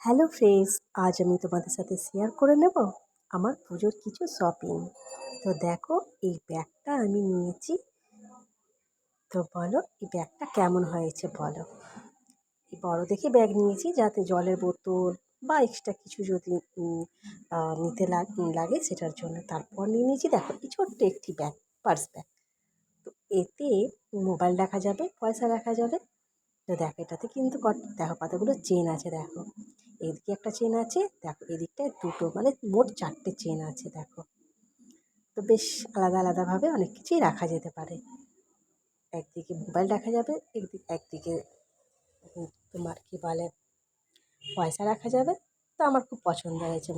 Hello friends, আজ আমি তোমাদের সাথে শেয়ার করে নেব আমার পুজোর কিছু শপিং। তো দেখো, এই ব্যাগটা আমি নিয়েছি। তো বলো, এই ব্যাগটা কেমন হয়েছে বলো। এই বড় দেখে ব্যাগ নিয়েছি, যাতে জলের বোতল বা এক্সট্রা কিছু যদি নিতে লাগে সেটার জন্য। তারপর নিয়ে নিয়েছি, দেখো, এই ছোট্ট একটি ব্যাগ, পার্স ব্যাগ। তো এতে মোবাইল রাখা যাবে, পয়সা রাখা যাবে। তো দেখো, এটাতে কিন্তু দেখো কতগুলো চেন আছে। দেখো, এদিকে একটা চেন আছে, দেখো এদিকটায় দুটো, মানে মোট 4টে চেন আছে। দেখো, তো বেশ আলাদা আলাদাভাবে অনেক কিছুই রাখা যেতে পারে। একদিকে মোবাইল রাখা যাবে, একদিকে তোমার কী বলে, পয়সা রাখা যাবে। তো আমার খুব পছন্দ হয়েছে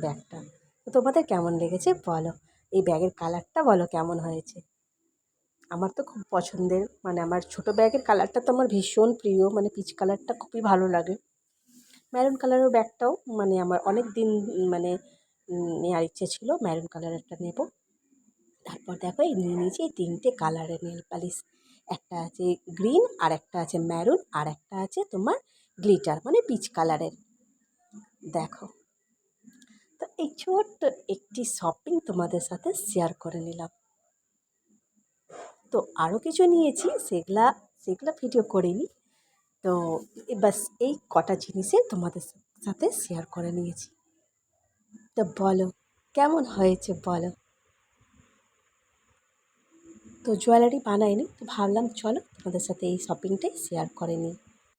ব্যাগটা। তো তোমাদের কেমন লেগেছে বলো, এই ব্যাগের কালারটা বলো কেমন হয়েছে। আমার তো খুব পছন্দের, মানে আমার ছোটো ব্যাগের কালারটা তো আমার ভীষণ প্রিয়, মানে পিচ কালারটা খুবই ভালো লাগে। ম্যারুন কালারের ব্যাগটাও মানে আমার অনেক দিন মানে নেওয়ার ইচ্ছে ছিল, ম্যারুন কালারেরটা নেব। তারপর দেখো, এই নিয়ে নিয়েছি এই 3টে কালারের নেল পালিশ। একটা আছে গ্রিন, আর একটা আছে ম্যারুন, আর একটা আছে তোমার গ্লিটার, মানে পিচ কালারের। দেখো, তো এই ছোট্ট একটি শপিং তোমাদের সাথে শেয়ার করে নিলাম। তো আরও কিছু নিয়েছি, সেগুলা ভিডিও করিনি। তো বাস এই কটা জিনিসে তোমাদের সাথে শেয়ার করে নিয়েছি। তো বলো কেমন হয়েছে বলো। তো জুয়েলারি বানাইনি, তো ভাবলাম চলো তোমাদের সাথে এই শপিংটাই শেয়ার করে নিই।